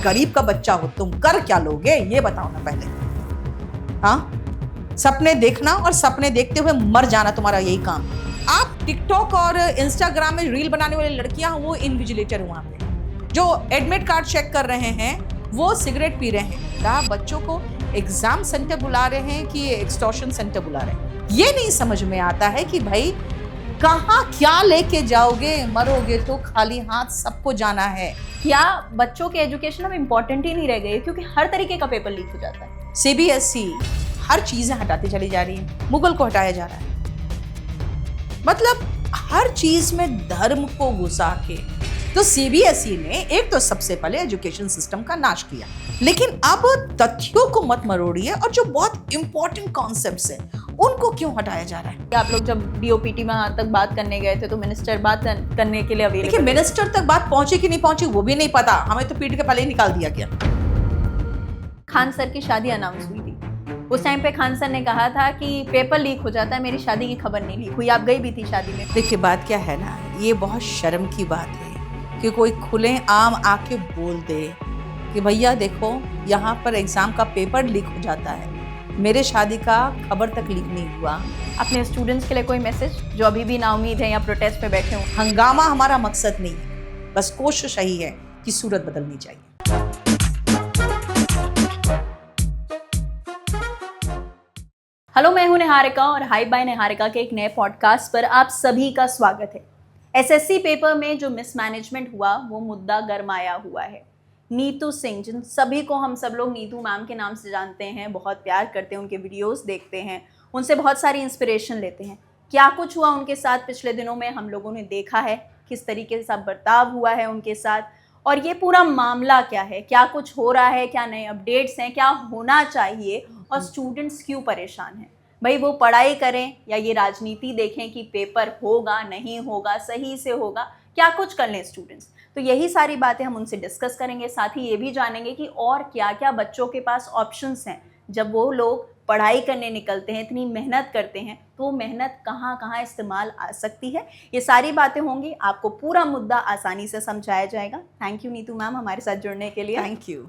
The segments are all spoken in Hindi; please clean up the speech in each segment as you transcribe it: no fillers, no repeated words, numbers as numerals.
गरीब का बच्चा हो, तुम कर क्या लोगे ये बताओ ना पहले। हाँ, सपने देखना और सपने देखते हुए मर जाना तुम्हारा यही काम। आप टिकटॉक और इंस्टाग्राम में रील बनाने वाली लड़कियां, वो इन्विजिलेटर वहां पे जो एडमिट कार्ड चेक कर रहे हैं, वो सिगरेट पी रहे हैं। क्या बच्चों को एग्जाम सेंटर बुला रहे हैं कि एक्सटॉर्शन सेंटर बुला रहे हैं? ये नहीं समझ में आता है कि भाई कहाँ क्या लेके जाओगे, मरोगे तो खाली हाथ सबको जाना है। क्या बच्चों के एजुकेशन अब इम्पोर्टेंट ही नहीं रह गई है, क्योंकि हर तरीके का पेपर लीक हो जाता है। सीबीएसई हर चीजें हटाती चली जा रही है, मुगल को हटाया जा रहा है, मतलब हर चीज में धर्म को घुसा के। तो सीबीएसई ने एक तो सबसे पहले एजुकेशन सिस्टम का नाश किया, लेकिन अब तथ्यों को मत मरोड़िए और जो बहुत इंपॉर्टेंट कॉन्सेप्ट्स हैं उनको क्यों हटाया जा रहा है। आप लोग जब डीओपीटी में तक बात करने गए थे तो मिनिस्टर बात करने के लिए अवेलेबल। देखिए, मिनिस्टर तक बात पहुंची कि नहीं पहुंची वो भी नहीं पता, हमें तो पीठ के पहले ही निकाल दिया गया। खान सर की शादी अनाउंस हुई थी, उस टाइम पे खान सर ने कहा था कि पेपर लीक हो जाता है, मेरी शादी की खबर नहीं लीक हुई। आप गई भी थी शादी में। देखिए, बात क्या है ना, ये बहुत शर्म की बात है कि कोई खुले आम आके बोल दे कि भैया देखो यहाँ पर एग्जाम का पेपर लीक हो जाता है, मेरे शादी का खबर तक लीक नहीं हुआ। अपने स्टूडेंट्स के लिए कोई मैसेज जो अभी भी नाउमीद है या प्रोटेस्ट पे बैठे हों? हंगामा हमारा मकसद नहीं है, बस कोशिश यही है कि सूरत बदलनी चाहिए। हेलो, मैं हूं निहारिका और हाई बाय निहारिका के एक नए पॉडकास्ट पर आप सभी का स्वागत है। एसएससी पेपर में जो मिसमैनेजमेंट हुआ वो मुद्दा गरमाया हुआ है। नीतू सिंह, जिन सभी को हम सब लोग नीतू मैम के नाम से जानते हैं, बहुत प्यार करते हैं, उनके वीडियोस देखते हैं, उनसे बहुत सारी इंस्पिरेशन लेते हैं। क्या कुछ हुआ उनके साथ पिछले दिनों में हम लोगों ने देखा है, किस तरीके से बर्ताव हुआ है उनके साथ, और ये पूरा मामला क्या है, क्या कुछ हो रहा है, क्या नए अपडेट्स हैं, क्या होना चाहिए और स्टूडेंट्स क्यों परेशान हैं। भाई वो पढ़ाई करें या ये राजनीति देखें कि पेपर होगा नहीं होगा, सही से होगा, क्या कुछ कर लें स्टूडेंट्स। तो यही सारी बातें हम उनसे डिस्कस करेंगे। साथ ही ये भी जानेंगे कि और क्या क्या बच्चों के पास ऑप्शंस हैं जब वो लोग पढ़ाई करने निकलते हैं, इतनी मेहनत करते हैं, तो वो मेहनत कहाँ कहाँ इस्तेमाल आ सकती है। ये सारी बातें होंगी, आपको पूरा मुद्दा आसानी से समझाया जाएगा। थैंक यू नीतू मैम हमारे साथ जुड़ने के लिए। Thank you.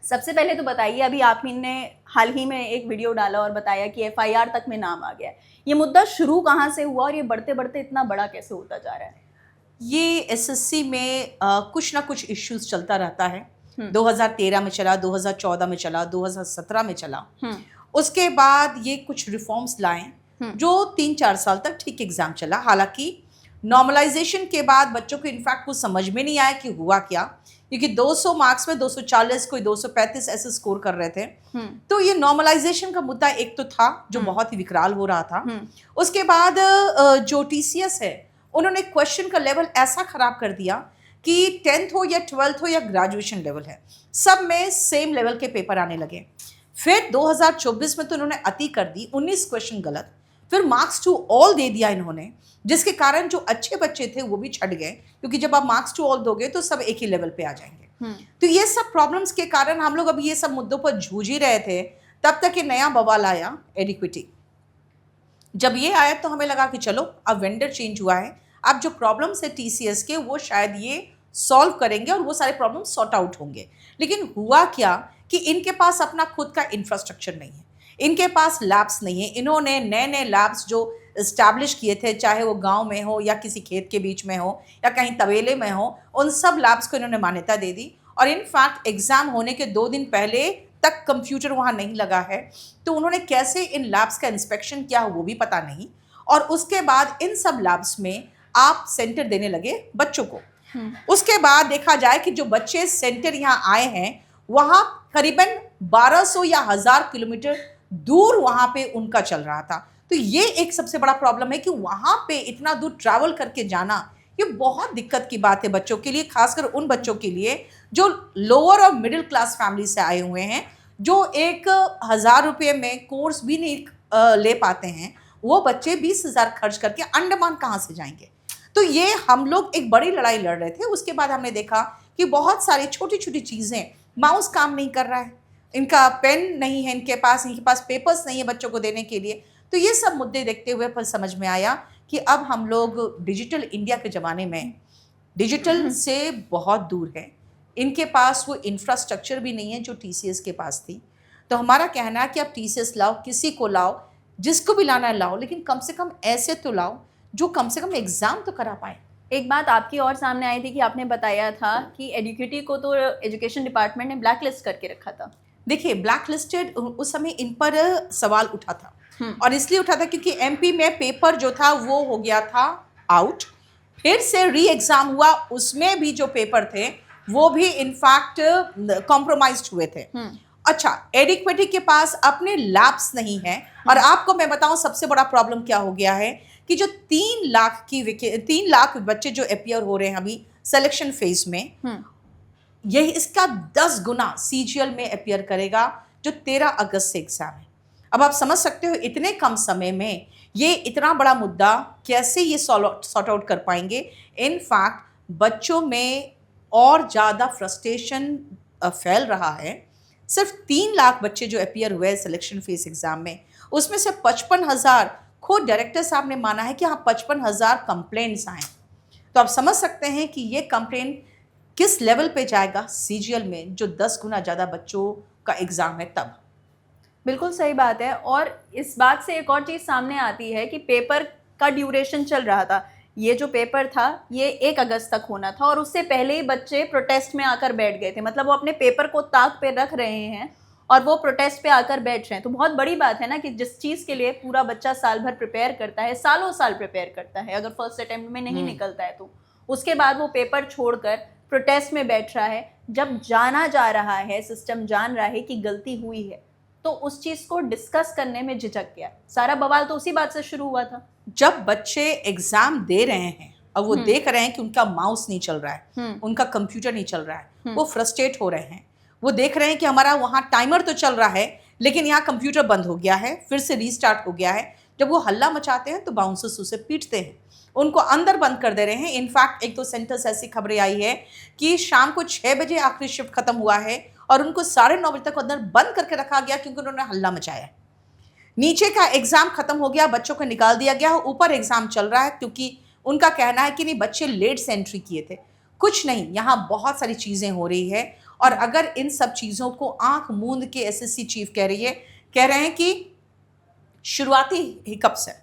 सबसे पहले तो बताइए, अभी आप ही ने हाल ही में एक वीडियो डाला और बताया कि एफआईआर तक में नाम आ गया है। ये मुद्दा शुरू कहाँ से हुआ और ये बढ़ते बढ़ते इतना बड़ा कैसे होता जा रहा है? ये एसएससी में कुछ ना कुछ इश्यूज चलता रहता है। 2013 में चला, 2014 में चला, 2017 में चला। उसके बाद ये कुछ रिफॉर्म्स लाए जो 3-4 साल तक ठीक एग्जाम चला। हालांकि नॉर्मलाइजेशन के बाद बच्चों को इनफैक्ट कुछ समझ में नहीं आया कि हुआ क्या, क्योंकि 200 मार्क्स में 240, कोई 235 ऐसे स्कोर कर रहे थे। तो ये नॉर्मलाइजेशन का मुद्दा एक तो था जो बहुत ही विकराल हो रहा था। उसके बाद जो टीसीएस है उन्होंने क्वेश्चन का लेवल ऐसा खराब कर दिया कि 10th हो या 12th हो या ग्रेजुएशन लेवल है, सब में सेम लेवल के पेपर आने लगे। फिर 2024 में तो उन्होंने अति कर दी, 19 क्वेश्चन गलत, फिर मार्क्स टू ऑल दे दिया इन्होंने, जिसके कारण जो अच्छे बच्चे थे वो भी छट गए, क्योंकि जब आप मार्क्स टू ऑल दोगे तो सब एक ही लेवल पे आ जाएंगे। तो ये सब प्रॉब्लम्स के कारण हम लोग अभी ये सब मुद्दों पर जूझ ही रहे थे। तब तक ये नया बवाल आया एडिक्विटी। जब ये आया तो हमें लगा कि चलो अब वेंडर चेंज हुआ है, अब जो प्रॉब्लम्स है टीसीएस के वो शायद ये सॉल्व करेंगे और वो सारे प्रॉब्लम सॉर्ट आउट होंगे। लेकिन हुआ क्या कि इनके पास अपना खुद का इंफ्रास्ट्रक्चर नहीं है, इनके पास लैब्स नहीं है। इन्होंने नए नए लैब्स जो इस्टेब्लिश किए थे, चाहे वो गांव में हो या किसी खेत के बीच में हो या कहीं तबेले में हो, उन सब लैब्स को इन्होंने मान्यता दे दी। और इनफैक्ट एग्जाम होने के 2 दिन पहले तक कंप्यूटर वहाँ नहीं लगा है, तो उन्होंने कैसे इन लैब्स का इंस्पेक्शन किया वो भी पता नहीं। और उसके बाद इन सब लैब्स में आप सेंटर देने लगे बच्चों को। उसके बाद देखा जाए कि जो बच्चे सेंटर यहाँ आए हैं वहाँ करीबन 1200 या 1000 किलोमीटर दूर वहाँ पे उनका चल रहा था। तो ये एक सबसे बड़ा प्रॉब्लम है कि वहाँ पे इतना दूर ट्रैवल करके जाना ये बहुत दिक्कत की बात है बच्चों के लिए, खासकर उन बच्चों के लिए जो लोअर और मिडिल क्लास फैमिली से आए हुए हैं, जो 1000 रुपये में कोर्स भी नहीं ले पाते हैं। वो बच्चे 20,000 खर्च करके अंडमान कहाँ से जाएंगे। तो ये हम लोग एक बड़ी लड़ाई लड़ रहे थे। उसके बाद हमने देखा कि बहुत सारी छोटी छोटी चीज़ें, माउस काम नहीं कर रहा है, इनका पेन नहीं है, इनके पास पेपर्स नहीं है बच्चों को देने के लिए। तो ये सब मुद्दे देखते हुए पर समझ में आया कि अब हम लोग डिजिटल इंडिया के ज़माने में डिजिटल से बहुत दूर है। इनके पास वो इंफ्रास्ट्रक्चर भी नहीं है जो टीसीएस के पास थी। तो हमारा कहना है कि आप टीसीएस लाओ, किसी को लाओ, जिसको भी लाना है लाओ, लेकिन कम से कम ऐसे तो लाओ जो कम से कम एग्ज़ाम तो करा पाए। एक बात आपकी और सामने आई थी कि आपने बताया था कि एडुकेटी को तो एजुकेशन डिपार्टमेंट ने ब्लैक लिस्ट करके रखा था। देखिए, ब्लैक लिस्टेड उस समय इन पर सवाल उठा था, और इसलिए उठा था क्योंकि एमपी में पेपर जो था वो हो गया था आउट, फिर से री एग्ज़ाम हुआ, उसमें भी जो पेपर थे वो भी इनफैक्ट कॉम्प्रोमाइज्ड हुए थे। अच्छा, एडिक्वेटी के पास अपने लैब्स नहीं है, और आपको मैं बताऊं सबसे बड़ा प्रॉब्लम क्या हो गया है कि जो 3 लाख बच्चे जो अपियर हो रहे हैं अभी सिलेक्शन फेज में, यही इसका 10 गुना सीजीएल में अपियर करेगा जो 13 अगस्त से एग्जाम है। अब आप समझ सकते हो इतने कम समय में ये इतना बड़ा मुद्दा कैसे ये सॉर्ट आउट कर पाएंगे। इनफैक्ट बच्चों में और ज़्यादा फ्रस्ट्रेशन फैल रहा है। सिर्फ 3 लाख बच्चे जो अपियर हुए सिलेक्शन फेस एग्ज़ाम में, उसमें से 55,000, खुद डायरेक्टर साहब ने माना है कि हाँ 55,000 कंप्लेंट्स आए। तो आप समझ सकते हैं कि ये कंप्लेंट किस लेवल पे जाएगा सीजीएल में, जो 10 गुना ज़्यादा बच्चों का एग्ज़ाम है तब। बिल्कुल सही बात है। और इस बात से एक और चीज़ सामने आती है कि पेपर का ड्यूरेशन चल रहा था। ये जो पेपर था ये 1 अगस्त तक होना था, और उससे पहले ही बच्चे प्रोटेस्ट में आकर बैठ गए थे। मतलब वो अपने पेपर को ताक पे रख रहे हैं और वो प्रोटेस्ट पे आकर बैठ रहे हैं। तो बहुत बड़ी बात है ना कि जिस चीज़ के लिए पूरा बच्चा साल भर प्रिपेयर करता है, सालों साल प्रिपेयर करता है, अगर फर्स्ट अटेम्प्ट में नहीं निकलता है तो उसके बाद वो पेपर छोड़कर प्रोटेस्ट में बैठ रहा है। जब जाना जा रहा है, सिस्टम जान रहा है कि गलती हुई है, तो उस चीज़ को डिस्कस करने में झिझक गया। सारा बवाल तो उसी बात से शुरू हुआ था। जब बच्चे एग्जाम दे रहे हैं और वो देख रहे हैं कि उनका माउस नहीं चल रहा है, उनका कंप्यूटर नहीं चल रहा है, वो फ्रस्ट्रेट हो रहे हैं। वो देख रहे हैं कि हमारा वहाँ टाइमर तो चल रहा है लेकिन यहाँ कंप्यूटर बंद हो गया है, फिर से रीस्टार्ट हो गया है। जब वो हल्ला मचाते हैं तो बाउंसर्स उसे पीटते हैं, उनको अंदर बंद कर दे रहे हैं। इनफैक्ट 1-2 सेंटर्स ऐसी खबरें आई है कि शाम को 6 बजे आखिरी शिफ्ट खत्म हुआ है और उनको 9:30 बजे तक अंदर बंद करके रखा गया क्योंकि उन्होंने हल्ला मचाया। नीचे का एग्जाम खत्म हो गया, बच्चों को निकाल दिया गया, ऊपर एग्जाम चल रहा है क्योंकि उनका कहना है कि नहीं बच्चे लेट से एंट्री किए थे। कुछ नहीं, यहाँ बहुत सारी चीज़ें हो रही है, और अगर इन सब चीज़ों को आंख मूंद के एसएससी चीफ कह रहे हैं कि शुरुआती हिकअप्स है,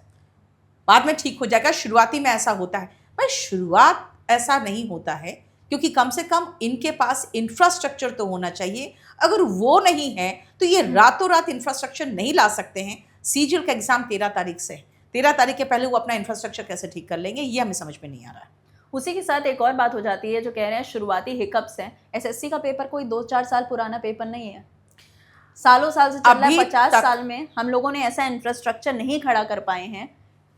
बाद में ठीक हो जाएगा, शुरुआती में ऐसा होता है। भाई शुरुआत ऐसा नहीं होता है, क्योंकि कम से कम इनके पास इंफ्रास्ट्रक्चर तो होना चाहिए। अगर वो नहीं है तो ये रातों रात इंफ्रास्ट्रक्चर नहीं ला सकते हैं। सीजीएल का एग्जाम 13 तारीख से, 13 तारीख के पहले वो अपना इंफ्रास्ट्रक्चर कैसे ठीक कर लेंगे, ये हमें समझ में नहीं आ रहा है। उसी के साथ एक और बात हो जाती है, जो कह रहे हैं शुरुआती हिकअप्स हैं। एसएससी का पेपर कोई 2-4 साल पुराना पेपर नहीं है, सालों साल से चल रहा है। 50 साल में हम लोगों ने ऐसा इंफ्रास्ट्रक्चर नहीं खड़ा कर पाए हैं,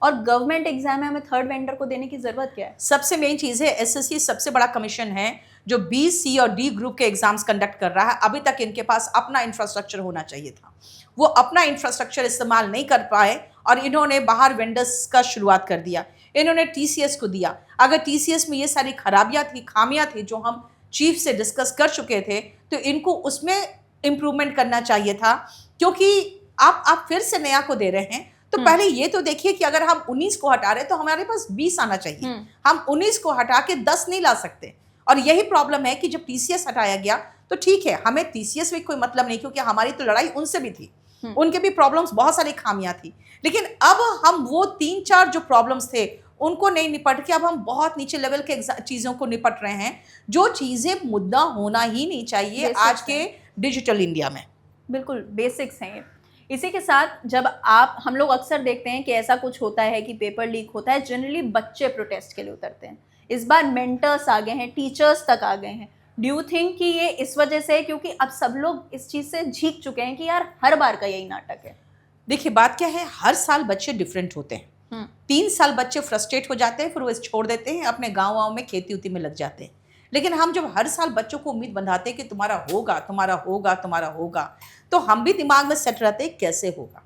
और गवर्नमेंट एग्जाम में हमें थर्ड वेंडर को देने की जरूरत क्या है? सबसे मेन चीज़ है, एसएससी सबसे बड़ा कमीशन है जो बी, सी और डी ग्रुप के एग्जाम्स कंडक्ट कर रहा है। अभी तक इनके पास अपना इंफ्रास्ट्रक्चर होना चाहिए था, वो अपना इंफ्रास्ट्रक्चर इस्तेमाल नहीं कर पाए और इन्होंने बाहर वेंडर्स का शुरुआत कर दिया। इन्होंने टीसीएस को दिया। अगर टीसीएस में ये सारी खराबियाँ थी, खामियाँ थी जो हम चीफ से डिस्कस कर चुके थे, तो इनको उसमें इम्प्रूवमेंट करना चाहिए था। क्योंकि आप फिर से नया को दे रहे हैं, तो पहले ये तो देखिए कि अगर हम 19 को हटा रहे तो हमारे पास 20 आना चाहिए। हम 19 को हटा के 10 नहीं ला सकते, और यही प्रॉब्लम है कि जब टीसीएस हटाया गया तो ठीक है, हमें टीसीएस में कोई मतलब नहीं, क्योंकि हमारी तो लड़ाई उनसे भी थी, उनके भी प्रॉब्लम्स, बहुत सारी खामियां थी। लेकिन अब हम वो 3-4 जो प्रॉब्लम्स थे उनको नहीं निपट के अब हम बहुत नीचे लेवल के चीज़ों को निपट रहे हैं, जो चीज़ें मुद्दा होना ही नहीं चाहिए आज के डिजिटल इंडिया में। बिल्कुल बेसिक्स हैं ये। इसी के साथ जब हम लोग अक्सर देखते हैं कि ऐसा कुछ होता है कि पेपर लीक होता है, जनरली बच्चे प्रोटेस्ट के लिए उतरते हैं। इस बार मेंटर्स आ गए हैं, टीचर्स तक आ गए हैं। डू यू थिंक कि ये इस वजह से है क्योंकि अब सब लोग इस चीज़ से झीक चुके हैं कि यार हर बार का यही नाटक है? देखिए, बात क्या है, हर साल बच्चे डिफरेंट होते हैं। 3 साल बच्चे फ्रस्ट्रेट हो जाते हैं, फिर वो छोड़ देते हैं, अपने गाँव में खेती उती में लग जाते हैं। लेकिन हम जब हर साल बच्चों को उम्मीद बंधाते हैं कि तुम्हारा होगा, तुम्हारा होगा, तुम्हारा होगा, तो हम भी दिमाग में सेट रहते हैं कैसे होगा।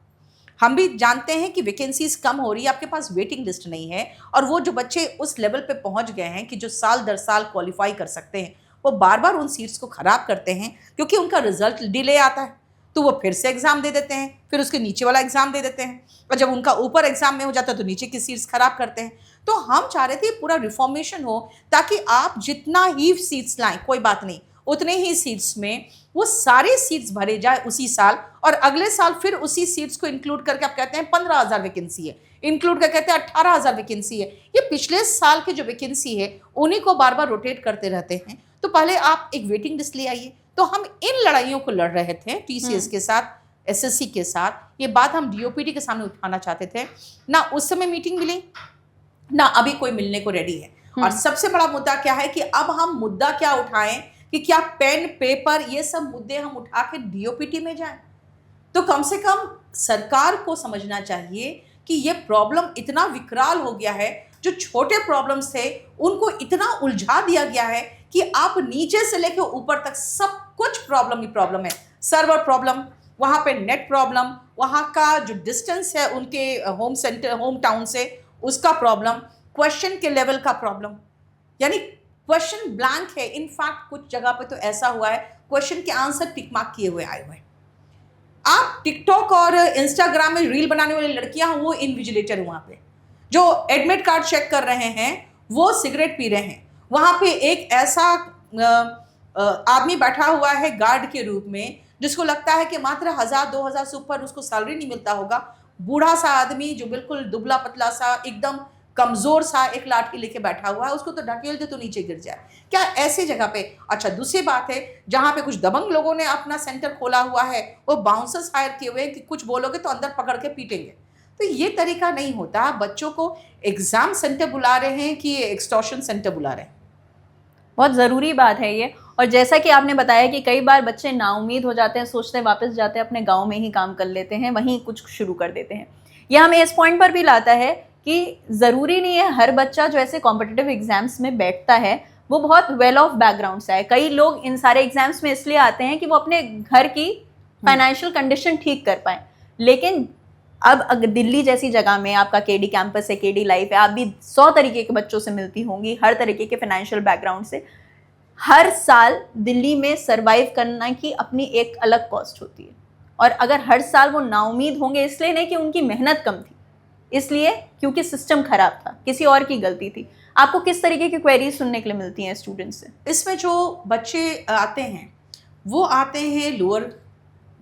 हम भी जानते हैं कि वैकेंसीज कम हो रही है, आपके पास वेटिंग लिस्ट नहीं है, और वो जो बच्चे उस लेवल पे पहुंच गए हैं कि जो साल दर साल क्वालिफाई कर सकते हैं, वो बार बार उन सीट्स को ख़राब करते हैं क्योंकि उनका रिजल्ट डिले आता है, तो वो फिर से एग्ज़ाम दे देते हैं, फिर उसके नीचे वाला एग्ज़ाम दे देते हैं, और जब उनका ऊपर एग्ज़ाम में हो जाता है तो नीचे की सीट्स ख़राब करते हैं। तो हम चाह रहे थे पूरा रिफॉर्मेशन हो ताकि आप जितना ही सीट्स लाएं कोई बात नहीं, उतने ही सीट्स में वो सारे सीट्स भरे जाए उसी साल, और अगले साल फिर उसी सीट्स को इंक्लूड करके आप कहते हैं 15,000 वैकेंसी है, इंक्लूड करके कहते हैं 18,000 वैकेंसी है। ये पिछले साल की जो वैकेंसी है उन्हीं को बार बार रोटेट करते रहते हैं। तो पहले आप एक वेटिंग लिस्ट ले आइए। तो हम इन लड़ाइयों को लड़ रहे थे टीसीएस के साथ, एसएससी के साथ। ये बात हम डीओपीटी के सामने उठाना चाहते थे। ना उस समय मीटिंग मिली, ना अभी कोई मिलने को रेडी है। और सबसे बड़ा मुद्दा क्या है कि अब हम मुद्दा क्या उठाएं कि क्या पेन पेपर ये सब मुद्दे हम उठा के डीओपीटी में जाएं। तो कम से कम सरकार को समझना चाहिए कि ये प्रॉब्लम इतना विकराल हो गया है, जो छोटे प्रॉब्लम्स थे उनको इतना उलझा दिया गया है कि आप नीचे से लेकर ऊपर तक सब कुछ प्रॉब्लम ही प्रॉब्लम है। सर्वर प्रॉब्लम, वहाँ पे नेट प्रॉब्लम, वहाँ का जो डिस्टेंस है उनके होम टाउन से उसका प्रॉब्लम, क्वेश्चन के लेवल का प्रॉब्लम, यानी क्वेश्चन ब्लैंक है। इनफैक्ट कुछ जगह पे तो ऐसा हुआ है क्वेश्चन के आंसर टिक मार्क किए हुए आए हुए हैं। आप टिकटॉक और इंस्टाग्राम में रील बनाने वाली लड़कियां, वो इनविजिलेटर वहाँ पे जो एडमिट कार्ड चेक कर रहे हैं वो सिगरेट पी रहे हैं। वहाँ पे एक ऐसा आदमी बैठा हुआ है गार्ड के रूप में, जिसको लगता है कि मात्र 1,000-2,000 से ऊपर उसको सैलरी नहीं मिलता होगा। बूढ़ा सा आदमी जो बिल्कुल दुबला पतला सा, एकदम कमजोर सा, एक लाठी लेके बैठा हुआ है, उसको तो ढकेल दे तो नीचे गिर जाए। क्या ऐसी जगह पे? अच्छा, दूसरी बात है जहाँ पे कुछ दबंग लोगों ने अपना सेंटर खोला हुआ है, वो बाउंसर्स हायर किए हुए हैं कि कुछ बोलोगे तो अंदर पकड़ के पीटेंगे। तो ये तरीका नहीं होता। बच्चों को एग्जाम सेंटर बुला रहे हैं कि एक्सटॉर्शन सेंटर बुला रहे हैं। बहुत ज़रूरी बात है ये। और जैसा कि आपने बताया कि कई बार बच्चे नाउम्मीद हो जाते हैं, सोचते हैं वापस जाते हैं अपने गांव में ही काम कर लेते हैं, वहीं कुछ शुरू कर देते हैं। यह हमें इस पॉइंट पर भी लाता है कि ज़रूरी नहीं है हर बच्चा जो ऐसे कॉम्पिटिटिव एग्जाम्स में बैठता है वो बहुत वेल ऑफ बैकग्राउंड से है। कई लोग इन सारे एग्जाम्स में इसलिए आते हैं कि वो अपने घर की फाइनेंशियल कंडीशन ठीक कर पाएँ। लेकिन अब अगर दिल्ली जैसी जगह में आपका केडी कैंपस है, केडी लाइफ है, आप भी 100 तरीके के बच्चों से मिलती होंगी, हर तरीके के फाइनेंशियल बैकग्राउंड से। हर साल दिल्ली में सरवाइव करना की अपनी एक अलग कॉस्ट होती है। और अगर हर साल वो नाउम्मीद होंगे, इसलिए नहीं कि उनकी मेहनत कम थी, इसलिए क्योंकि सिस्टम खराब था, किसी और की गलती थी। आपको किस तरीके की क्वेरीज सुनने के लिए मिलती हैं स्टूडेंट्स से? इसमें जो बच्चे आते हैं वो आते हैं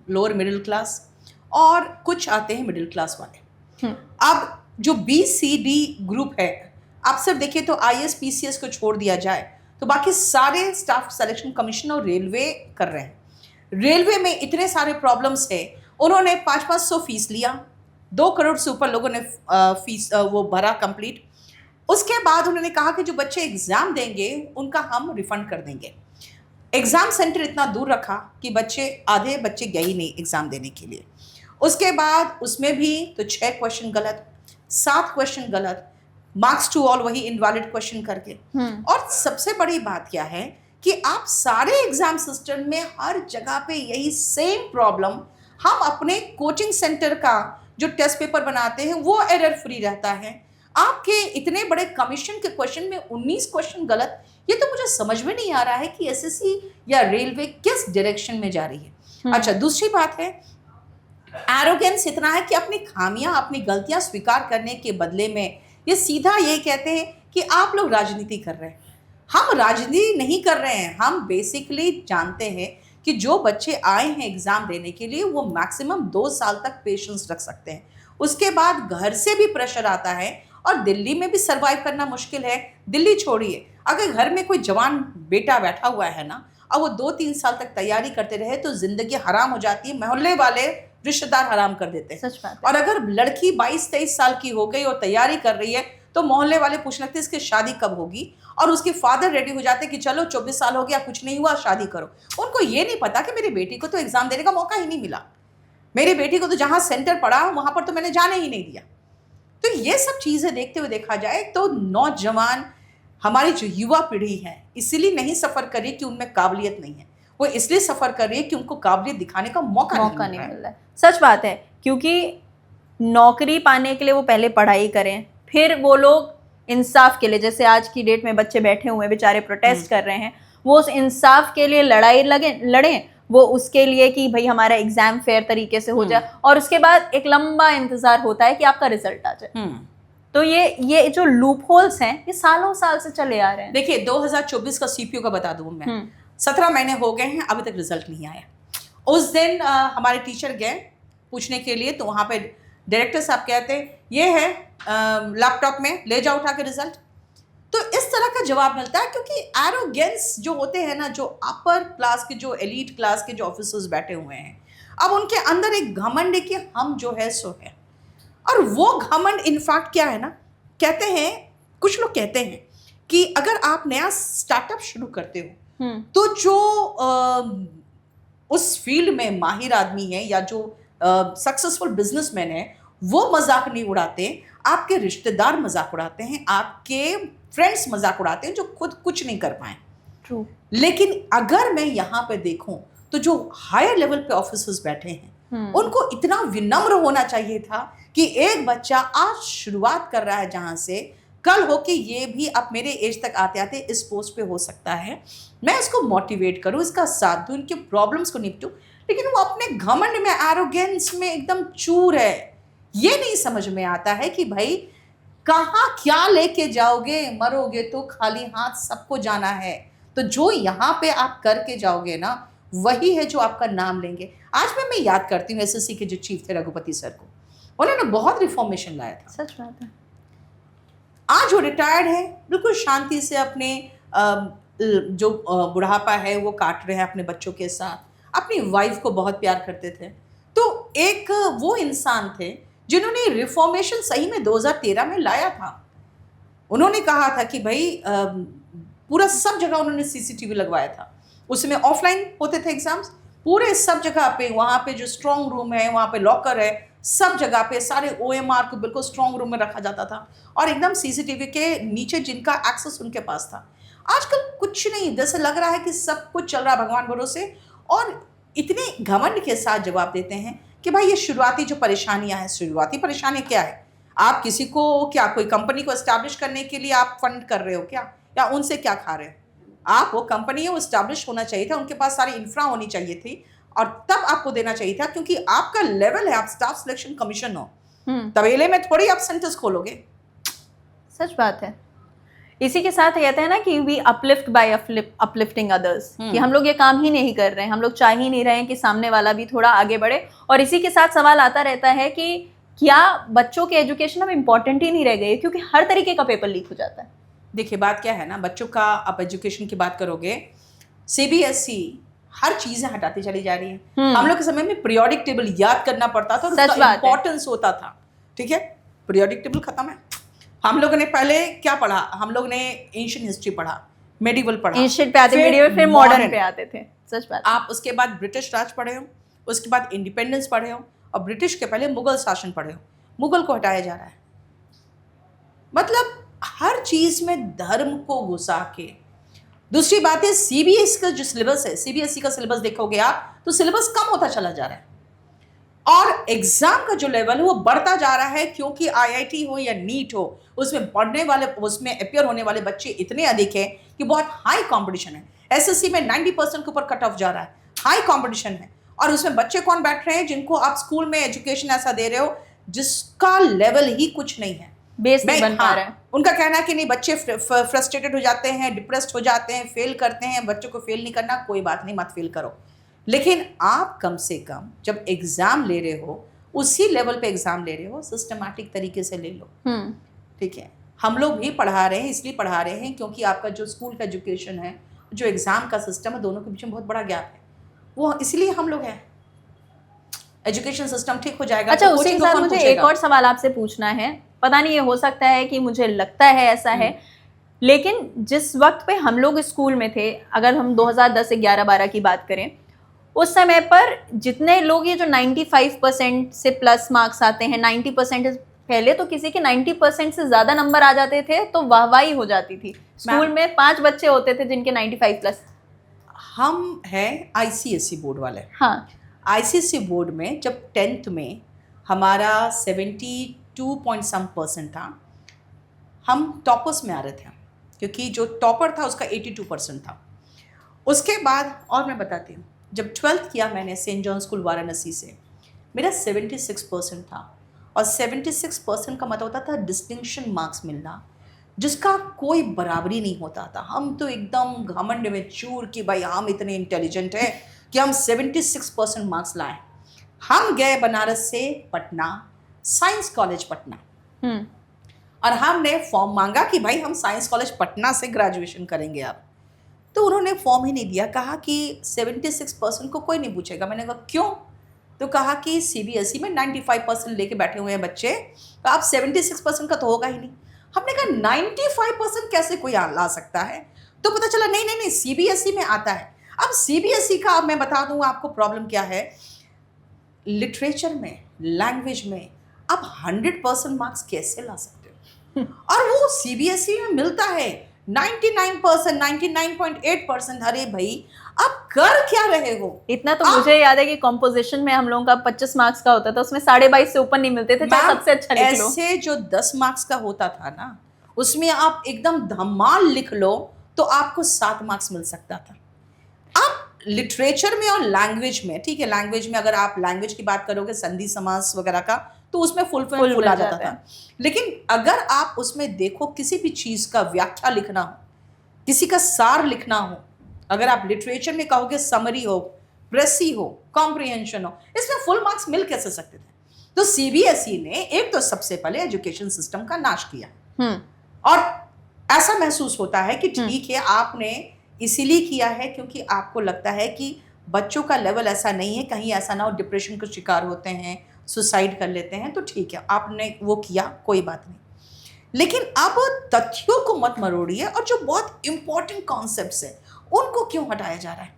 लोअर मिडिल क्लास, और कुछ आते हैं मिडिल क्लास वाले। अब जो BCD ग्रुप है, आप सिर्फ देखिए तो IAS PCS को छोड़ दिया जाए तो बाकी सारे स्टाफ सिलेक्शन कमीशन और रेलवे कर रहे हैं। रेलवे में इतने सारे प्रॉब्लम्स है, उन्होंने 500-500 फीस लिया, 2 करोड़ से ऊपर लोगों ने फीस वो भरा कंप्लीट। उसके बाद उन्होंने कहा कि जो बच्चे एग्ज़ाम देंगे उनका हम रिफंड कर देंगे। एग्ज़ाम सेंटर इतना दूर रखा कि आधे बच्चे गए ही नहीं एग्ज़ाम देने के लिए। उसके बाद उसमें भी तो 6 क्वेश्चन गलत, 7 क्वेश्चन गलत, मार्क्स टू ऑल वही इनवैलिड क्वेश्चन करके। और सबसे बड़ी बात क्या है कि आप सारे एग्जाम सिस्टम में हर जगह पे यही सेम प्रॉब्लम, हम अपने कोचिंग सेंटर का जो टेस्ट पेपर बनाते हैं वो एरर फ्री रहता है। आपके इतने बड़े कमीशन के क्वेश्चन में 19 क्वेश्चन गलत। ये तो मुझे समझ में नहीं आ रहा है कि एसएससी या रेलवे किस डायरेक्शन में जा रही है। अच्छा, दूसरी बात है एरोगेंस इतना है कि अपनी खामियां, अपनी गलतियां स्वीकार करने के बदले में ये सीधा ये कहते हैं कि आप लोग राजनीति कर रहे हैं। हम राजनीति नहीं कर रहे हैं, हम बेसिकली जानते हैं कि जो बच्चे आए हैं एग्ज़ाम देने के लिए वो मैक्सिमम 2 साल तक पेशेंस रख सकते हैं। उसके बाद घर से भी प्रेशर आता है और दिल्ली में भी सर्वाइव करना मुश्किल है। दिल्ली छोड़िए, अगर घर में कोई जवान बेटा बैठा हुआ है ना और वो 2-3 साल तक तैयारी करते रहे तो ज़िंदगी हराम हो जाती है, मोहल्ले वाले रिश्तेदार हराम कर देते हैं। सच बात है। और अगर लड़की 22-23 साल की हो गई और तैयारी कर रही है तो मोहल्ले वाले पूछने लगते इसकी शादी कब होगी, और उसके फादर रेडी हो जाते कि चलो 24 साल हो गया, कुछ नहीं हुआ, शादी करो। उनको ये नहीं पता कि मेरी बेटी को तो एग्ज़ाम देने का मौका ही नहीं मिला, मेरी बेटी को तो जहाँ सेंटर पड़ा वहाँ पर तो मैंने जाने ही नहीं दिया। तो ये सब चीज़ें देखते हुए देखा जाए तो नौजवान, हमारी जो युवा पीढ़ी है, इसीलिए नहीं सफ़र कर रही कि उनमें काबिलियत नहीं है, वो इसलिए सफ़र कर रही है कि उनको काबिलियत दिखाने का मौका नहीं मिल रहा है। सच बात है, क्योंकि नौकरी पाने के लिए वो पहले पढ़ाई करें, फिर वो लोग इंसाफ के लिए, जैसे आज की डेट में बच्चे बैठे हुए बेचारे प्रोटेस्ट कर रहे हैं, वो उस इंसाफ के लिए लड़ें, वो उसके लिए कि भाई हमारा एग्जाम फेयर तरीके से हो जाए, और उसके बाद एक लंबा इंतजार होता है कि आपका रिजल्ट आ जाए। तो ये जो लूप होल्स हैं ये सालों साल से चले आ रहे हैं। देखिए 2024 का सीपीयू का बता दूं मैं, 17 महीने हो गए हैं, अभी तक रिजल्ट नहीं आया। उस दिन हमारे टीचर गए पूछने के लिए, तो वहाँ पे डायरेक्टर साहब कहते ये है लैपटॉप में, ले जाओ उठा के रिजल्ट। तो इस तरह का जवाब मिलता है, क्योंकि एरोगेंस जो होते हैं ना, जो अपर क्लास के, जो एलीट क्लास के जो ऑफिसर्स बैठे हुए हैं, अब उनके अंदर एक घमंड है कि हम जो है सो है। और वो घमंड इनफैक्ट क्या है ना, कहते हैं, कुछ लोग कहते हैं कि अगर आप नया स्टार्टअप शुरू करते हो तो जो उस फील्ड में माहिर आदमी है या जो सक्सेसफुल बिजनेसमैन है, वो मजाक नहीं उड़ाते, आपके रिश्तेदार मजाक उड़ाते हैं, आपके फ्रेंड्स मजाक उड़ाते हैं जो खुद कुछ नहीं कर पाए। ट्रू। लेकिन अगर मैं यहाँ पे देखूं तो जो हायर लेवल पे ऑफिसर्स बैठे हैं, उनको इतना विनम्र होना चाहिए था कि एक बच्चा आज शुरुआत कर रहा है जहां से, कल हो कि ये भी अब मेरे एज तक आते आते इस पोस्ट पे हो सकता है, मैं इसको मोटिवेट करूं, इसका साथ दूं, इनके प्रॉब्लम्स को निपटूं। लेकिन वो अपने घमंड में, एरोगेंस में एकदम चूर है। ये नहीं समझ में आता है कि भाई कहाँ क्या लेके जाओगे, मरोगे तो खाली हाथ सबको जाना है। तो जो यहाँ पे आप करके जाओगे ना, वही है जो आपका नाम लेंगे। आज भी मैं याद करती हूँ एसएससी के जो चीफ थे रघुपति सर को, उन्होंने बहुत रिफॉर्मेशन लाया था। सच बात है। आज वो रिटायर्ड है, बिल्कुल शांति से अपने जो बुढ़ापा है वो काट रहे हैं अपने बच्चों के साथ, अपनी वाइफ को बहुत प्यार करते थे। तो एक वो इंसान थे जिन्होंने रिफॉर्मेशन सही में 2013 में लाया था। उन्होंने कहा था कि भाई पूरा सब जगह उन्होंने सीसीटीवी लगवाया था। उसमें ऑफलाइन होते थे एग्जाम्स, पूरे सब जगह पे, वहाँ पे जो स्ट्रॉन्ग रूम है, वहाँ पे लॉकर है, सब जगह पे सारे ओएमआर को बिल्कुल स्ट्रॉन्ग रूम में रखा जाता था, और एकदम सीसीटीवी के नीचे जिनका एक्सेस उनके पास था। आजकल कुछ नहीं, जैसे लग रहा है कि सब कुछ चल रहा है भगवान भरोसे, और इतने घमंड के साथ जवाब देते हैं कि भाई ये शुरुआती जो परेशानियां हैं, शुरुआती परेशानी क्या है? आप किसी को क्या, कोई कंपनी को एस्टैब्लिश करने के लिए आप फंड कर रहे हो क्या, या उनसे क्या खा रहे हो? आप, वो कंपनी है वो एस्टैब्लिश होना चाहिए था, उनके पास सारी इंफ्रा होनी चाहिए थी, और तब आपको देना चाहिए था, क्योंकि आपका लेवल है, आप स्टाफ सिलेक्शन कमीशन हो। तबेले में थोड़ी आप सेंटर्स खोलोगे। सच बात है। इसी के साथ कहते हैं ना कि we uplift by uplifting others, कि हम लोग ये काम ही नहीं कर रहे हैं, हम लोग चाह ही नहीं रहे हैं कि सामने वाला भी थोड़ा आगे बढ़े। और इसी के साथ सवाल आता रहता है कि क्या बच्चों के एजुकेशन अब इम्पोर्टेंट ही नहीं रह गई, क्योंकि हर तरीके का पेपर लीक हो जाता है। देखिए बात क्या है ना, बच्चों का आप एजुकेशन की बात करोगे, सीबीएसई हर चीजें हटाती चली जा रही है। हम लोग के समय में पीरियोडिक टेबल याद करना पड़ता था और उसका इंपॉर्टेंस होता था। ठीक है, पीरियोडिक टेबल खत्म है। हम लोगों ने पहले क्या पढ़ा? हम लोग ने एंशिएंट हिस्ट्री पढ़ा, मेडिवल पढ़ा, एंशिएंट पे आते, मेडिवल, फिर मॉडर्न पे आते थे। सच बात। आप उसके बाद ब्रिटिश राज पढ़े हो, उसके बाद इंडिपेंडेंस पढ़े हो, और ब्रिटिश के पहले मुगल शासन पढ़े हो। मुगल को हटाया जा रहा है। मतलब हर चीज में धर्म को घुसा के। दूसरी बात है, सीबीएसई का जो सिलेबस है, सीबीएसई का सिलेबस देखोगे आप तो सिलेबस कम होता चला जा रहा है, और एग्जाम का जो लेवल है वो बढ़ता जा रहा है, क्योंकि आईआईटी हो या नीट हो, उसमें पढ़ने वाले, उसमें अपियर होने वाले बच्चे इतने अधिक हैं कि बहुत हाई कंपटीशन है। एसएससी में 90% के ऊपर कट ऑफ जा रहा है, हाई कंपटीशन है। और उसमें बच्चे कौन बैठ रहे हैं? जिनको आप स्कूल में एजुकेशन ऐसा दे रहे हो जिसका लेवल ही कुछ नहीं है, बेस नहीं बन पा रहा है। उनका कहना है कि नहीं, बच्चे फ्रस्ट्रेटेड हो जाते हैं, डिप्रेस्ड हो जाते हैं, फेल करते हैं। बच्चों को फेल नहीं करना, कोई बात नहीं, मत फेल करो, लेकिन आप कम से कम जब एग्जाम ले रहे हो, उसी लेवल पे एग्जाम ले रहे हो, सिस्टमैटिक तरीके से ले लो। ठीक है, हम लोग भी पढ़ा रहे हैं, इसलिए पढ़ा रहे हैं क्योंकि आपका जो स्कूल का एजुकेशन है, जो एग्जाम का सिस्टम है, दोनों के बीच में बहुत बड़ा गैप है, वो इसलिए हम लोग हैं। एजुकेशन सिस्टम ठीक हो जाएगा। अच्छा, उसी के साथ मुझे एक और सवाल आपसे पूछना है। पता नहीं, ये हो सकता है कि मुझे लगता है ऐसा है, लेकिन जिस वक्त पे हम लोग स्कूल में थे, अगर हम 2010 से 11-12 की बात करें, उस समय पर जितने लोग, ये जो 95% से प्लस मार्क्स आते हैं, 90%, पहले तो किसी के 90% से ज़्यादा नंबर आ जाते थे तो वाहवाही हो जाती थी। स्कूल में 5 बच्चे होते थे जिनके 95 प्लस। हम हैं आईसीएसई बोर्ड वाले। हाँ, आईसीएसई बोर्ड में जब 10th में हमारा 72% था, हम टॉपर्स में आ रहे थे, क्योंकि जो टॉपर था उसका 82% था। उसके बाद, और मैं बताती हूँ, जब 12th किया मैंने सेंट जॉन स्कूल वाराणसी से, मेरा 76% था, और 76% का मतलब होता था डिस्टिंक्शन मार्क्स मिलना। जिसका कोई बराबरी नहीं होता था। हम तो एकदम घमंड में चूर कि भाई हम इतने इंटेलिजेंट हैं कि हम 76% मार्क्स लाए। हम गए बनारस से पटना, साइंस कॉलेज पटना, और हमने फॉर्म मांगा कि भाई हम साइंस कॉलेज पटना से ग्रेजुएशन करेंगे अब। तो उन्होंने फॉर्म ही नहीं दिया, कहा कि 76% को कोई नहीं पूछेगा। मैंने कहा क्यों? तो कहा कि सीबीएसई में 95% लेके बैठे हुए हैं बच्चे, तो आप 76% का तो होगा ही नहीं। हमने कहा 95% कैसे कोई ला सकता है? तो पता चला नहीं नहीं नहीं, सीबीएसई में आता है। अब सीबीएसई का अब मैं बता दूं आपको प्रॉब्लम क्या है। लिटरेचर में, लैंग्वेज में आप 100% मार्क्स कैसे ला सकते हो? और वो सीबीएसई में मिलता है 99%, 99.8%। अरे भाई आप कर क्या रहे हो? इतना तो मुझे याद है कि कॉम्पोजिशन में हम लोगों का 25 मार्क्स का होता था, उसमें 22.5 से ऊपर नहीं मिलते थे, चाहे सबसे अच्छा लिख लो। ऐसे जो 10 मार्क्स का होता था ना, उसमें आप एकदम धमाल लिख लो तो आपको 7 मार्क्स मिल सकता था। आप लिटरेचर में और लैंग्वेज में, ठीक है, लैंग्वेज में अगर आप लैंग्वेज की बात करोगे संधि समास वगैरह का, तो उसमें फुल आ जाता था। लेकिन अगर आप उसमें देखो किसी भी चीज का व्याख्या लिखना हो, किसी का सार लिखना हो, अगर आप लिटरेचर में कहोगे समरी हो, प्रेसी हो, कॉम्प्रिहेंशन हो, इसमें फुल मार्क्स मिल कैसे सकते थे? तो सीबीएसई ने एक तो सबसे पहले एजुकेशन सिस्टम का नाश किया, और ऐसा महसूस होता है कि ठीक है आपने इसीलिए किया है क्योंकि आपको लगता है कि बच्चों का लेवल ऐसा नहीं है, कहीं ऐसा ना हो डिप्रेशन का शिकार होते हैं, सुसाइड कर लेते हैं, तो ठीक है आपने वो किया, कोई बात नहीं। लेकिन अब तथ्यों को मत मरोड़िए, और जो बहुत इंपॉर्टेंट कॉन्सेप्ट्स हैं उनको क्यों हटाया जा रहा है?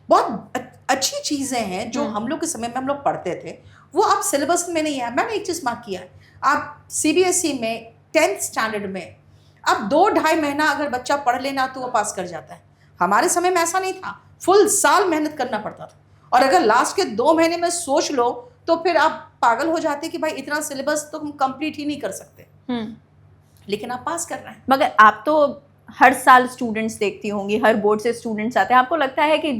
बहुत अच्छी चीज़ें हैं जो हम लोग के समय में हम लोग पढ़ते थे, वो आप सिलेबस में नहीं है। मैंने एक चीज़ मार्क किया है, आप सीबीएसई में 10th स्टैंडर्ड में अब 2-2.5 महीना अगर बच्चा पढ़ लेना तो वो पास कर जाता है। हमारे समय में ऐसा नहीं था, फुल साल मेहनत करना पड़ता था, और अगर लास्ट के 2 महीने में सोच लो तो फिर आप पागल हो जाते कि भाई इतना सिलेबस तो हम कंप्लीट ही नहीं कर सकते, लेकिन आप पास कर रहे हैं। मगर आप तो हर साल स्टूडेंट्स देखती होंगी, हर बोर्ड से स्टूडेंट्स आते हैं, आपको लगता है कि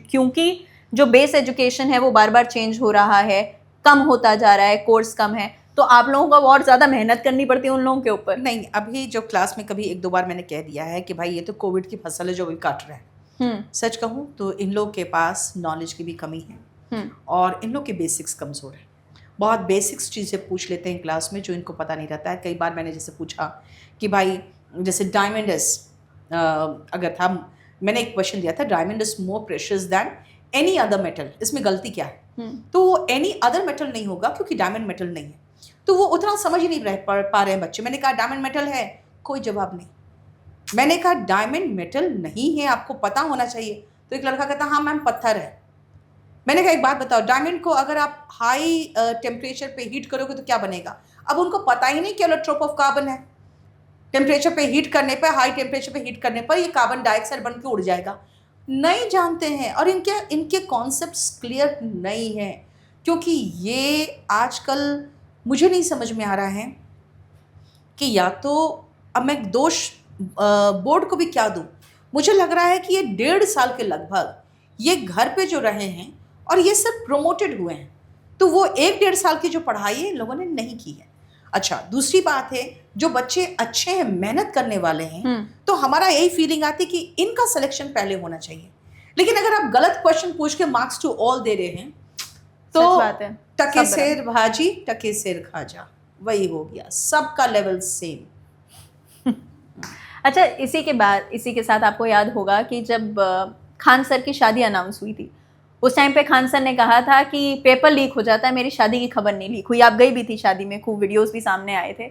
क्योंकि जो बेस एजुकेशन है वो बार बार चेंज हो रहा है, कम होता जा रहा है, कोर्स कम है, तो आप लोगों को और ज़्यादा मेहनत करनी पड़ती है उन लोगों के ऊपर? नहीं, अभी जो क्लास में कभी 1-2 बार मैंने कह दिया है कि भाई ये तो कोविड की फसल है जो अभी काट रहा है। सच कहूँ तो इन लोग के पास नॉलेज की भी कमी है, और इन लोग के बेसिक्स कमज़ोर है। बहुत बेसिक्स चीज़ें पूछ लेते हैं क्लास में जो इनको पता नहीं रहता है। कई बार मैंने जैसे पूछा कि भाई जैसे डायमंड इज अगर था, मैंने एक क्वेश्चन दिया था, diamond is more precious than any other metal, इसमें गलती क्या है? तो वो एनी अदर मेटल नहीं होगा क्योंकि डायमंड मेटल नहीं है। तो वो उतना समझ ही नहीं पा रहे हैं बच्चे। मैंने कहा डायमंड मेटल है, कोई जवाब नहीं। मैंने कहा डायमंड मेटल नहीं है, आपको पता होना चाहिए। तो एक लड़का कहता हाँ मैम पत्थर है। मैंने कहा एक बात बताओ, डायमंड को अगर आप हाई टेम्परेचर पे हीट करोगे तो क्या बनेगा? अब उनको पता ही नहीं कि एलोट्रोप ऑफ कार्बन है। टेम्परेचर पे हीट करने पर, हाई टेम्परेचर पे हीट करने पर ये कार्बन डाइऑक्साइड बन के उड़ जाएगा। नहीं जानते हैं, और इनके कॉन्सेप्ट्स क्लियर नहीं हैं, क्योंकि ये आजकल मुझे नहीं समझ में आ रहा है कि या तो अब मैं दोष बोर्ड को भी क्या दूं। मुझे लग रहा है कि ये 1.5 साल के लगभग ये घर पे जो रहे हैं और ये सब प्रमोटेड हुए हैं, तो वो 1-1.5 साल की जो पढ़ाई है इन लोगों ने नहीं की है। अच्छा, दूसरी बात है, जो बच्चे अच्छे हैं, मेहनत करने वाले हैं, तो हमारा यही फीलिंग आती है कि इनका सिलेक्शन पहले होना चाहिए। लेकिन अगर आप गलत क्वेश्चन पूछ के मार्क्स टू ऑल दे रहे हैं तो टके सेर भाजी टके सेर खाजा, वही हो गया, सबका लेवल सेम। अच्छा, इसी के साथ आपको याद होगा कि जब खान सर की शादी अनाउंस हुई थी, उस टाइम पे खान सर ने कहा था कि पेपर लीक हो जाता है, मेरी शादी की खबर नहीं लीक हुई। आप गई भी थी शादी में, खूब वीडियोस भी सामने आए थे।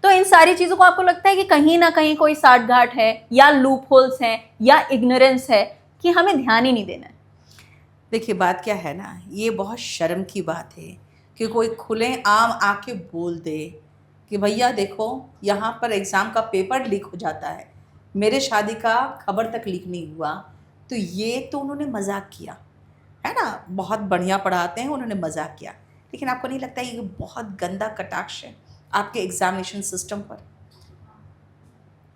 तो इन सारी चीज़ों को आपको लगता है कि कहीं ना कहीं कोई साठगांठ है, या लूप होल्स हैं, या इग्नोरेंस है कि हमें ध्यान ही नहीं देना है? देखिए बात क्या है ना, ये बहुत शर्म की बात है कि कोई खुले आम आके बोल दे कि भैया देखो यहाँ पर एग्ज़ाम का पेपर लीक हो जाता है, मेरे शादी का खबर तक लीक नहीं हुआ। तो ये तो उन्होंने मजाक किया है ना, बहुत बढ़िया पढ़ाते हैं, उन्होंने मजाक किया। लेकिन आपको नहीं लगता ये बहुत गंदा कटाक्ष है आपके एग्जामिनेशन सिस्टम पर?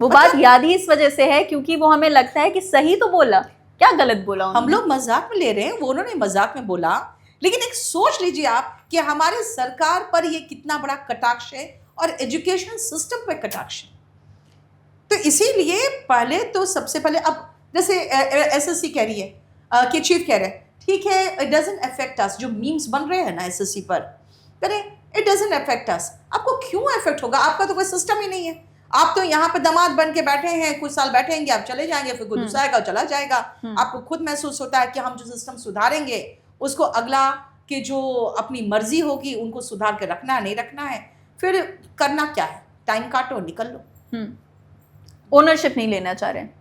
वो बात याद ही इस वजह से है क्योंकि वो हमें लगता है कि सही तो बोला, क्या गलत बोला उन्होंने? हम लोग मजाक में ले रहे हैं, वो उन्होंने मजाक में बोला। लेकिन एक सोच लीजिए आप कि हमारे सरकार पर ये कितना बड़ा कटाक्ष है और एजुकेशन सिस्टम पर कटाक्ष है। तो इसीलिए पहले तो सबसे पहले, अब जैसे एसएससी कह रही है कि चीफ कह रहे हैं, ठीक है, इट डजंट अफेक्ट अस, जो मीम्स बन रहे हैं ना एसएससी पर, करें, इट डजंट अफेक्ट अस। आपको क्यों अफेक्ट होगा? आपका तो कोई सिस्टम ही नहीं है। आप तो यहाँ पे दामाद बन के बैठे हैं, कुछ साल बैठेंगे, आप चले जाएंगे, फिर कोई दूसरा आएगा चला जाएगा। आपको खुद महसूस होता है कि हम जो सिस्टम सुधारेंगे उसको अगला कि जो अपनी मर्जी होगी उनको सुधार के रखना है, नहीं रखना है, फिर करना क्या है, टाइम काटो, निकल लो। ओनरशिप नहीं लेना चाह रहे हैं,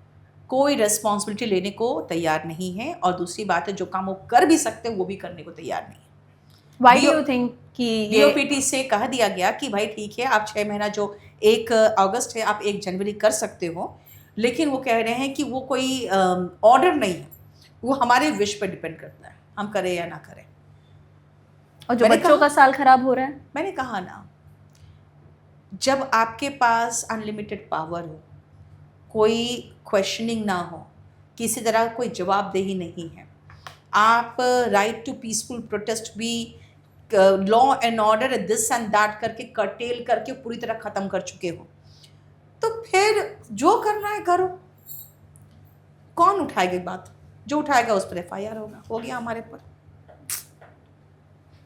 कोई रेस्पॉन्सिबिलिटी लेने को तैयार नहीं है, और दूसरी बात है जो काम वो कर भी सकते हैं वो भी करने को तैयार नहीं है। Why do you think कि DOPT से कह दिया गया कि भाई ठीक है, आप 6 महीना जो 1 अगस्त है आप 1 जनवरी कर सकते हो, लेकिन वो कह रहे हैं कि वो कोई ऑर्डर नहीं है, वो हमारे विश पर डिपेंड करता है, हम करें या ना करें। और जो बच्चों का साल खराब हो रहा है, मैंने कहा ना, जब आपके पास अनलिमिटेड पावर हो, कोई क्वेश्चनिंग ना हो, किसी तरह कोई जवाबदेही नहीं है, आप राइट टू पीसफुल प्रोटेस्ट भी law and order this and that करके कर्टेल करके पूरी तरह ख़त्म कर चुके हो, तो फिर जो करना है करो। कौन उठाएगा बात? जो उठाएगा उस पर FIR होगा, हो गया हमारे पर।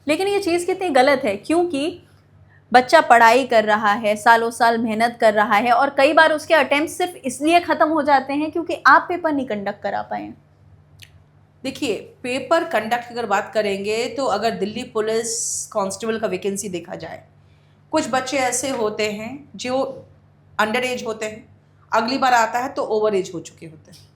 लेकिन ये चीज़ कितनी गलत है, क्योंकि बच्चा पढ़ाई कर रहा है, सालों साल मेहनत कर रहा है, और कई बार उसके अटेम्प्ट सिर्फ इसलिए ख़त्म हो जाते हैं क्योंकि आप पेपर नहीं कंडक्ट करा पाए। देखिए, पेपर कंडक्ट की अगर बात करेंगे तो अगर दिल्ली पुलिस कांस्टेबल का वैकेंसी देखा जाए, कुछ बच्चे ऐसे होते हैं जो अंडर एज होते हैं, अगली बार आता है तो ओवर एज हो चुके होते हैं।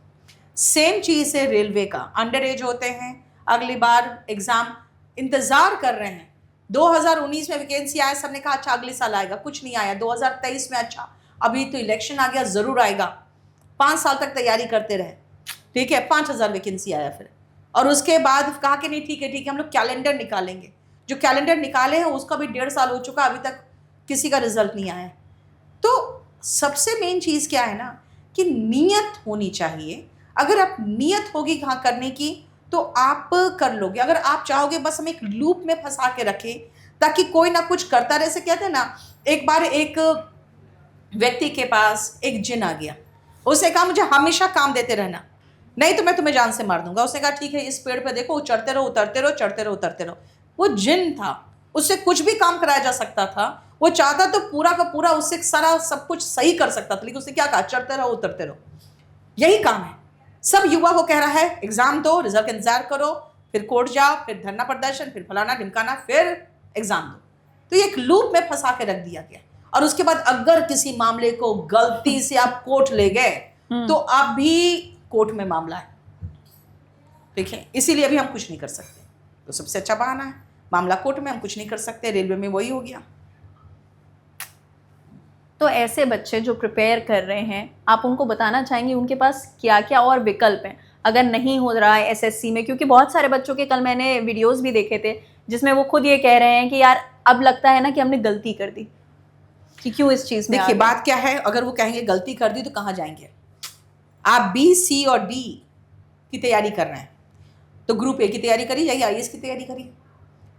सेम चीज़ है रेलवे का, अंडर एज होते हैं, अगली बार एग्ज़ाम इंतज़ार कर रहे हैं। 2019 में वैकेंसी आया, सबने कहा अच्छा अगले साल आएगा, कुछ नहीं आया। 2023 में अच्छा अभी तो इलेक्शन आ गया, ज़रूर आएगा। 5 साल तक तैयारी करते रहे, ठीक है, 5000 वैकेंसी आया फिर, और उसके बाद कहा कि नहीं ठीक है हम लोग कैलेंडर निकालेंगे। जो कैलेंडर निकाले हैं उसका भी 1.5 साल हो चुका, अभी तक किसी का रिजल्ट नहीं आया। तो सबसे मेन चीज़ क्या है ना कि नीयत होनी चाहिए। अगर आप नीयत होगी कहाँ करने की तो आप कर लोगे। अगर आप चाहोगे बस हम एक लूप में फंसा के रखें ताकि कोई ना कुछ करता रहे, से कहते हैं ना, एक बार एक व्यक्ति के पास एक जिन आ गया, उसने कहा मुझे हमेशा काम देते रहना, नहीं तो मैं तुम्हें जान से मार दूंगा। उसने कहा ठीक है, इस पेड़ पे देखो, चढ़ते रहो उतरते रहो, चढ़ते रहो उतरते रहो। वो जिन था, उससे कुछ भी काम कराया जा सकता था, वो चाहता तो पूरा का पूरा उससे सारा सब कुछ सही कर सकता था, लेकिन उसने क्या कहा, चढ़ते रहो उतरते रहो। यही काम है, सब युवा को कह रहा है एग्जाम दो, रिजल्ट का इंतजार करो, फिर कोर्ट जाओ, फिर धरना प्रदर्शन, फिर फलाना ढिमकाना, फिर एग्जाम दो। तो ये एक लूप में फंसा के रख दिया गया। और उसके बाद अगर किसी मामले को गलती से आप कोर्ट ले गए तो आप भी कोर्ट में मामला है, ठीक है। इसीलिए अभी हम कुछ नहीं कर सकते, तो सबसे अच्छा बहाना है मामला कोर्ट में, हम कुछ नहीं कर सकते। रेलवे में वही हो गया। तो ऐसे बच्चे जो प्रिपेयर कर रहे हैं, आप उनको बताना चाहेंगे उनके पास क्या क्या और विकल्प हैं अगर नहीं हो रहा है एसएससी में? क्योंकि बहुत सारे बच्चों के, कल मैंने वीडियोस भी देखे थे जिसमें वो खुद ये कह रहे हैं कि यार अब लगता है ना कि हमने गलती कर दी, कि क्यों इस चीज़ में। देखिए बात क्या है, अगर वो कहेंगे गलती कर दी तो कहाँ जाएंगे? आप B, C और D की तैयारी कर रहे हैं तो ग्रुप A की तैयारी करिए, जाइए IAS की तैयारी करिए,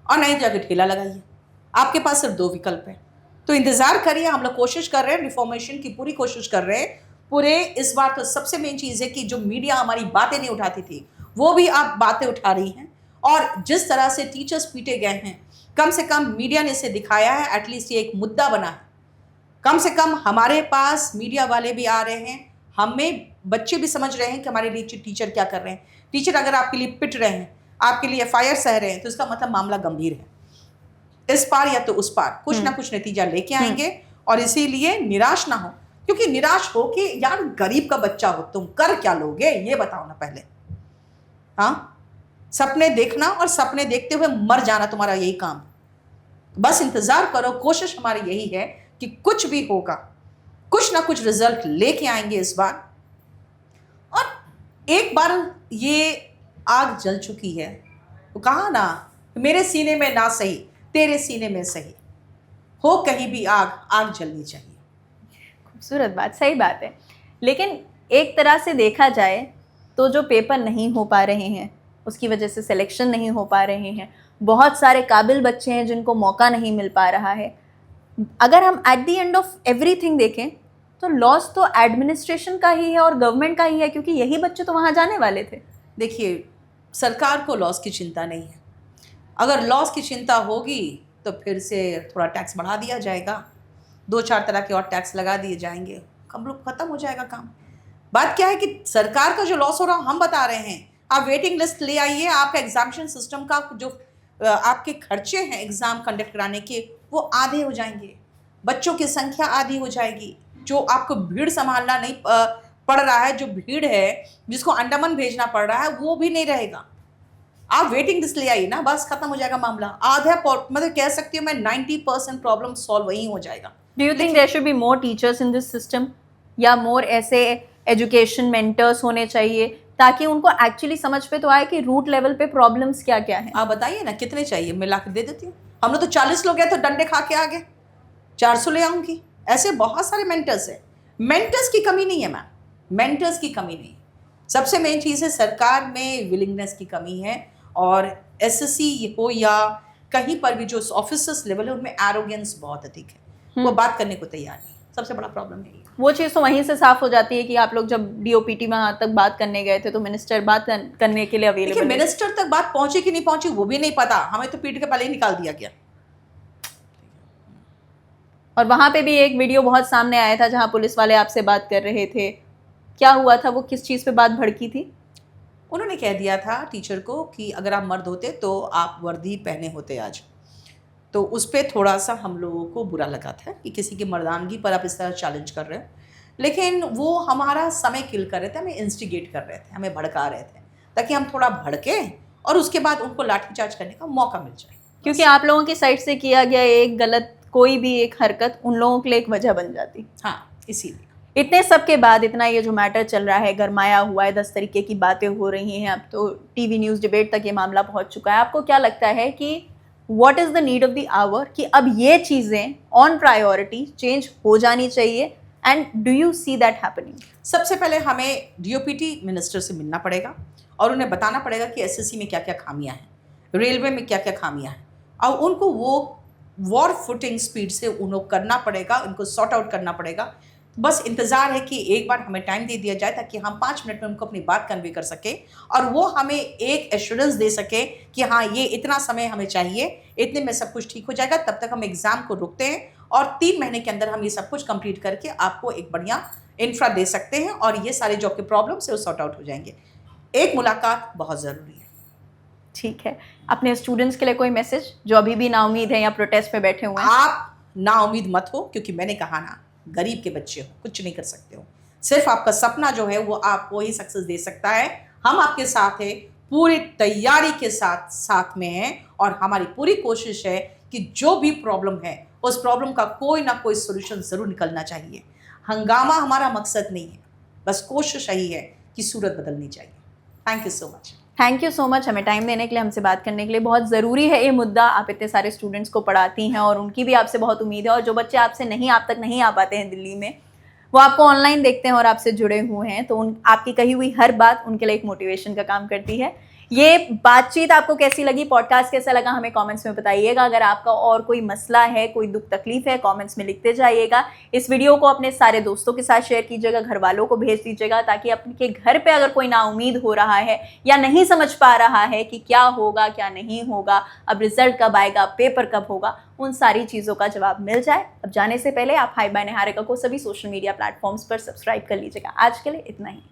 और नहीं जाके ठेला लगाइए। आपके पास सिर्फ 2 विकल्प हैं, तो इंतज़ार करिए। हम लोग कोशिश कर रहे हैं, रिफॉर्मेशन की पूरी कोशिश कर रहे हैं पूरे। इस बार तो सबसे मेन चीज़ है कि जो मीडिया हमारी बातें नहीं उठाती थी वो भी आप बातें उठा रही हैं, और जिस तरह से टीचर्स पीटे गए हैं, कम से कम मीडिया ने इसे दिखाया है, एटलीस्ट ये एक मुद्दा बना है। कम से कम हमारे पास मीडिया वाले भी आ रहे हैं, हमें बच्चे भी समझ रहे हैं कि हमारे लिए टीचर क्या कर रहे हैं। टीचर अगर आपके लिए पिट रहे हैं, आपके लिए FIR सह रहे हैं, तो इसका मतलब मामला गंभीर है। इस पार या तो उस पार कुछ ना कुछ नतीजा लेके आएंगे, और इसीलिए निराश ना हो, क्योंकि निराश हो कि यार गरीब का बच्चा हो, तुम कर क्या लोगे ये बताओ ना पहले। हाँ, सपने देखना और सपने देखते हुए मर जाना तुम्हारा यही काम। बस इंतजार करो, कोशिश हमारी यही है कि कुछ भी होगा, कुछ ना कुछ रिजल्ट लेके आएंगे इस बार। और एक बार ये आग जल चुकी है, वो कहा ना, मेरे सीने में ना सही तेरे सीने में सही, हो कहीं भी आग, आग जलनी चाहिए। खूबसूरत बात, सही बात है। लेकिन एक तरह से देखा जाए तो जो पेपर नहीं हो पा रहे हैं उसकी वजह से सिलेक्शन नहीं हो पा रहे हैं, बहुत सारे काबिल बच्चे हैं जिनको मौका नहीं मिल पा रहा है। अगर हम at the end of everything देखें तो लॉस तो एडमिनिस्ट्रेशन का ही है और गवर्नमेंट का ही है, क्योंकि यही बच्चे तो वहाँ जाने वाले थे। देखिए, सरकार को लॉस की चिंता नहीं है। अगर लॉस की चिंता होगी तो फिर से थोड़ा टैक्स बढ़ा दिया जाएगा, 2-4 तरह के और टैक्स लगा दिए जाएंगे, हम लोग ख़त्म हो जाएगा काम। बात क्या है कि सरकार का जो लॉस हो रहा है हम बता रहे हैं। आप वेटिंग लिस्ट ले आइए, आपका एग्जामिनेशन सिस्टम का जो आपके खर्चे हैं एग्ज़ाम कंडक्ट कराने के, वो आधे हो जाएंगे, बच्चों की संख्या आधी हो जाएगी, जो आपको भीड़ संभालना नहीं पड़ रहा है, जो भीड़ है जिसको अंडमान भेजना पड़ रहा है, वो भी नहीं रहेगा। आप वेटिंग लिस्ट ले आइए ना, बस खत्म हो जाएगा मामला। आधा मतलब कह सकती हूँ मैं 90% प्रॉब्लम सॉल्व वहीं हो जाएगा। Do you think there should be more teachers in this system, या मोर ऐसे एजुकेशन मेंटर्स होने चाहिए ताकि उनको एक्चुअली समझ पे तो आए कि रूट लेवल पे प्रॉब्लम्स क्या क्या है? आप बताइए ना कितने चाहिए, मैं ला के दे देती हूँ। हम लोग तो 40 लोग गए तो डंडे खा के आ गए, 400 ले आऊँगी। ऐसे बहुत सारे मेंटर्स हैं। मेंटर्स की कमी नहीं है मैम, मेंटर्स की कमी नहीं। सबसे मेन चीज़ है सरकार में विलिंगनेस की कमी है, और एसएससी हो या कहीं पर भी जो ऑफिसर्स लेवल है उनमें एरोगेंस बहुत अधिक है, वो बात करने को तैयार नहीं। सबसे बड़ा प्रॉब्लम है ये। वो चीज़ तो वहीं से साफ हो जाती है कि आप लोग जब डीओपीटी में वहाँ तक बात करने गए थे तो मिनिस्टर बात करने के लिए अवेलेबल है। मिनिस्टर तक बात पहुंची कि नहीं पहुंची वो भी नहीं पता, हमें तो पीठ के पहले ही निकाल दिया गया। और वहाँ पे भी एक वीडियो बहुत सामने आया था जहाँ पुलिस वाले आपसे बात कर रहे थे, क्या हुआ था? वो किस चीज़ पे बात भड़की थी? उन्होंने कह दिया था टीचर को कि अगर आप मर्द होते तो आप वर्दी पहने होते आज। तो उस पर थोड़ा सा हम लोगों को बुरा लगा था कि किसी की मर्दानगी पर आप इस तरह चैलेंज कर रहे हो, लेकिन वो हमारा समय किल कर रहे थे, हमें इंस्टिगेट कर रहे थे, हमें भड़का रहे थे, ताकि हम थोड़ा भड़के और उसके बाद उनको लाठीचार्ज करने का मौका मिल जाए। क्योंकि आप लोगों की साइड से किया गया एक गलत कोई भी एक हरकत उन लोगों के लिए एक वजह बन जाती। हाँ, इसीलिए इतने सब के बाद इतना ये जो मैटर चल रहा है, गरमाया हुआ है, 10 तरीके की बातें हो रही हैं, अब तो टीवी न्यूज़ डिबेट तक ये मामला पहुंच चुका है। आपको क्या लगता है कि what is the need of the hour कि अब ये चीज़ें ऑन प्रायोरिटी चेंज हो जानी चाहिए, and do you see that happening? सबसे पहले हमें डीओपीटी मिनिस्टर से मिलना पड़ेगा और उन्हें बताना पड़ेगा कि एसएससी में क्या क्या खामियां हैं, रेलवे में क्या क्या खामियां हैं, और उनको वो वॉर फुटिंग स्पीड से उन्हें करना पड़ेगा, उनको सॉर्ट आउट करना पड़ेगा। बस इंतज़ार है कि एक बार हमें टाइम दे दिया जाए ताकि हम 5 मिनट में उनको अपनी बात कन्वे कर सके और वो हमें एक एश्योरेंस दे सके कि हाँ ये इतना समय हमें चाहिए, इतने में सब कुछ ठीक हो जाएगा। तब तक हम एग्ज़ाम को रुकते हैं और 3 महीने के अंदर हम ये सब कुछ कंप्लीट करके आपको एक बढ़िया इंफ्रा दे सकते हैं और ये सारे जो आपके प्रॉब्लम्स है वो सॉर्ट आउट हो जाएंगे। एक मुलाकात बहुत ज़रूरी है। ठीक है, अपने स्टूडेंट्स के लिए कोई मैसेज जो अभी भी नाउम्मीद है या प्रोटेस्ट में बैठे हुए हैं? आप नाउम्मीद मत हो, क्योंकि मैंने कहा ना, गरीब के बच्चे हो, कुछ नहीं कर सकते हो। सिर्फ आपका सपना जो है वो आपको ही सक्सेस दे सकता है। हम आपके साथ हैं, पूरी तैयारी के साथ साथ में हैं और हमारी पूरी कोशिश है कि जो भी प्रॉब्लम है उस प्रॉब्लम का कोई ना कोई सोल्यूशन ज़रूर निकलना चाहिए। हंगामा हमारा मकसद नहीं है, बस कोशिश यही है कि सूरत बदलनी चाहिए। Thank you so much. Thank you so much हमें टाइम देने के लिए, हमसे बात करने के लिए। बहुत ज़रूरी है ये मुद्दा, आप इतने सारे स्टूडेंट्स को पढ़ाती हैं और उनकी भी आपसे बहुत उम्मीद है, और जो बच्चे आपसे नहीं आप तक नहीं आ पाते हैं दिल्ली में, वो आपको ऑनलाइन देखते हैं और आपसे जुड़े हुए हैं, तो आपकी कही हुई हर बात उनके लिए एक मोटिवेशन का काम करती है। ये बातचीत आपको कैसी लगी, पॉडकास्ट कैसा लगा, हमें कमेंट्स में बताइएगा। अगर आपका और कोई मसला है, कोई दुख तकलीफ है, कमेंट्स में लिखते जाइएगा। इस वीडियो को अपने सारे दोस्तों के साथ शेयर कीजिएगा, घर वालों को भेज दीजिएगा, ताकि आपके घर पे अगर कोई नाउम्मीद हो रहा है या नहीं समझ पा रहा है कि क्या होगा क्या नहीं होगा, अब रिजल्ट कब आएगा, पेपर कब होगा, उन सारी चीज़ों का जवाब मिल जाए। अब जाने से पहले आप हाई बाय निहारिका को सभी सोशल मीडिया प्लेटफॉर्म्स पर सब्सक्राइब कर लीजिएगा। आज के लिए इतना ही।